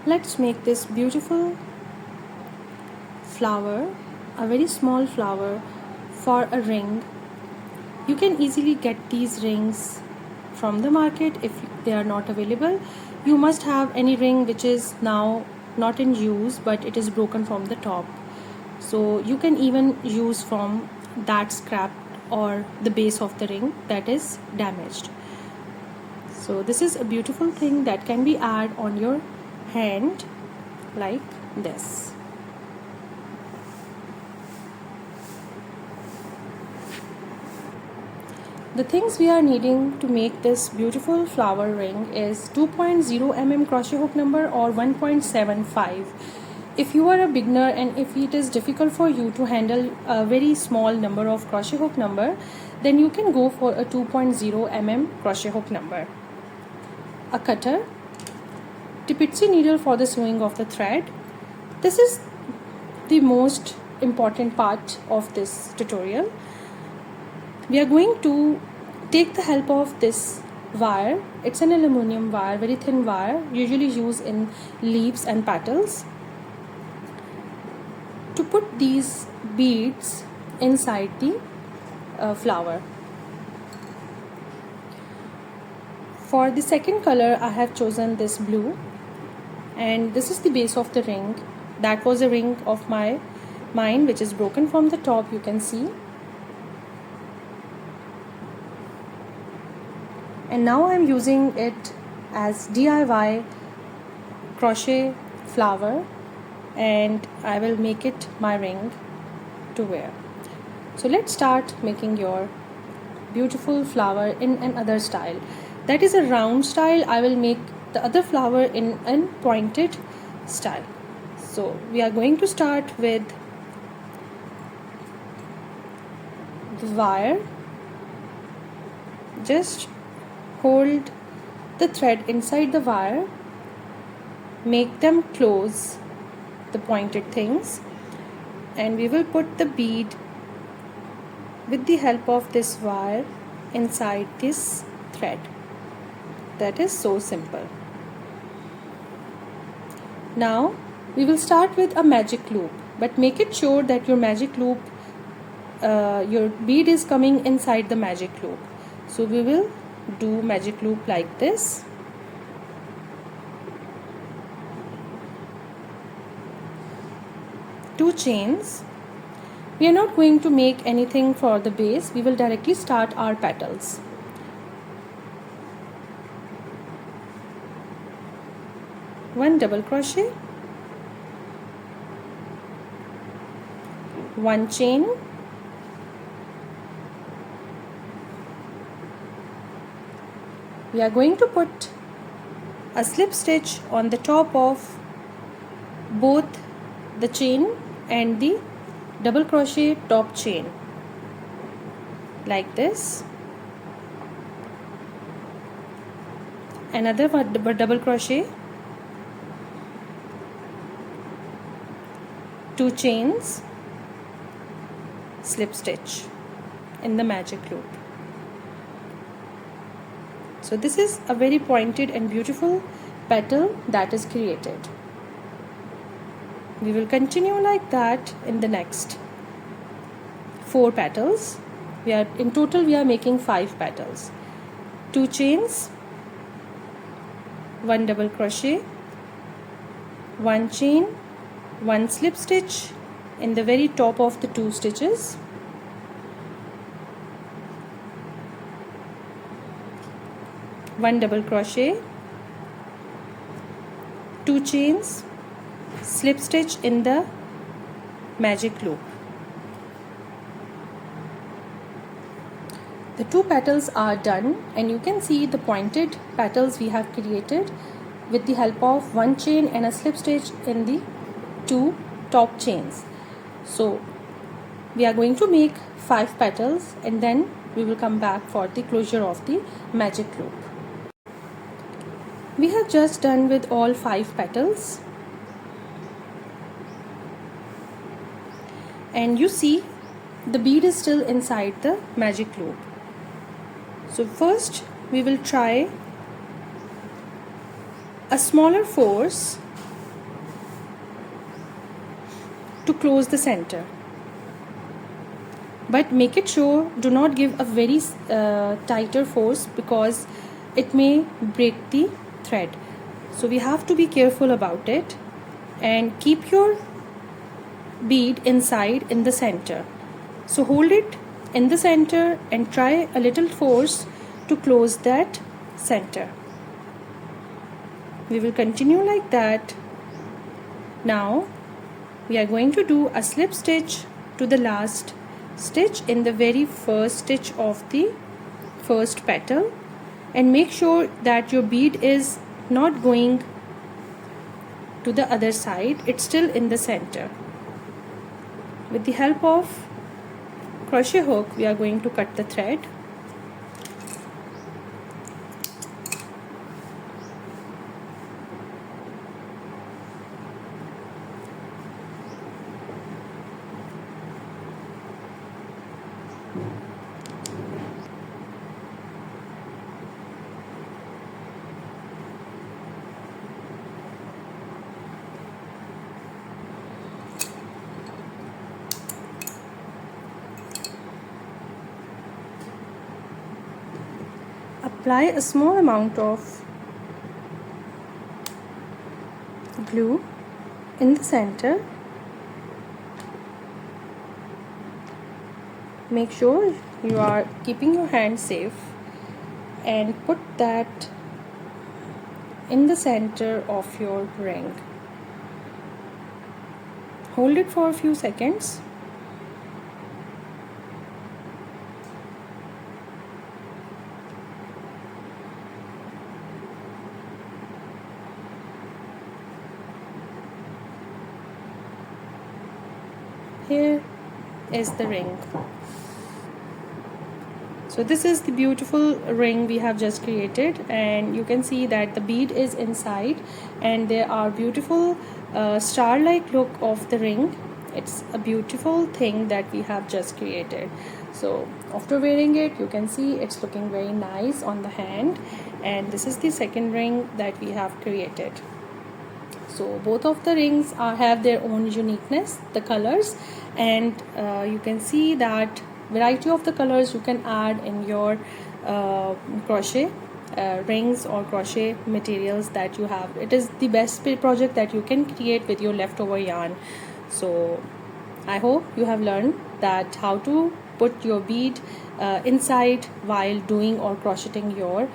Let's make this beautiful flower, a very small flower for a ring. You can easily get these rings from the market. If they are not available, you must have any ring which is now not in use but it is broken from the top. So you can even use from that scrap or the base of the ring that is damaged. So this is a beautiful thing that can be added on your hand like this. The things we are needing to make this beautiful flower ring is 2.0 mm crochet hook number or 1.75. If you are a beginner and if it is difficult for you to handle a very small number of crochet hook number, then you can go for a 2.0 mm crochet hook number. A cutter, tipitsi needle for the sewing of the thread. This is the most important part of this tutorial. We are going to take the help of this wire. It's an aluminum wire, very thin wire, usually used in leaves and petals, to put these beads inside the flower. For the second color, I have chosen this blue, and this is the base of the ring. That was a ring of mine which is broken from the top, you can see. And now I am using it as DIY crochet flower, and I will make it my ring to wear. So let's start making your beautiful flower in another style. That is a round style. I will make the other flower in a pointed style. So we are going to start with the wire. Just hold the thread inside the wire, make them close the pointed things, and we will put the bead with the help of this wire inside this thread. That is so simple. Now we will start with a magic loop, but make it sure that your magic loop, your bead is coming inside the magic loop. So we will do magic loop like this. Two chains. We are not going to make anything for the base. We will directly start our petals. One double crochet, one chain, we are going to put a slip stitch on the top of both the chain and the double crochet top chain like this. Another double crochet, two chains, slip stitch in the magic loop. So this is a very pointed and beautiful petal that is created. We will continue like that in the next 4 petals. In total we are making 5 petals. 2 chains, 1 double crochet, 1 chain, 1 slip stitch in the very top of the 2 stitches, one double crochet, 2 chains, slip stitch in the magic loop. The 2 petals are done, and you can see the pointed petals we have created with the help of 1 chain and a slip stitch in the 2 top chains. So we are going to make 5 petals, and then we will come back for the closure of the magic loop. We have just done with all 5 petals, and you see the bead is still inside the magic loop. So first we will try a smaller force to close the center. But make it sure, do not give a very tighter force because it may break the thread. So we have to be careful about it, and keep your bead inside in the center. So hold it in the center and try a little force to close that center. We will continue like that. Now we are going to do a slip stitch to the last stitch in the very first stitch of the first petal, and make sure that your bead is not going to the other side, it's still in the center. With the help of crochet hook, we are going to cut the thread. Apply a small amount of glue in the center. Make sure you are keeping your hand safe and put that in the center of your ring. Hold it for a few seconds. Here is the ring. So this is the beautiful ring we have just created, and you can see that the bead is inside and there are beautiful star-like look of the ring. It's a beautiful thing that we have just created. So after wearing it, you can see it's looking very nice on the hand, and this is the second ring that we have created. So both of the rings have their own uniqueness, the colors, and you can see that variety of the colors you can add in your crochet rings or crochet materials that you have. It is the best project that you can create with your leftover yarn. So I hope you have learned that how to put your bead inside while doing or crocheting your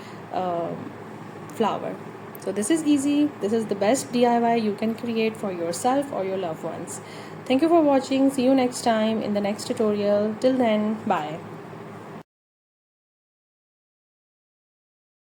flower. So this is easy. This is the best DIY you can create for yourself or your loved ones. Thank you for watching. See you next time in the next tutorial. Till then, bye.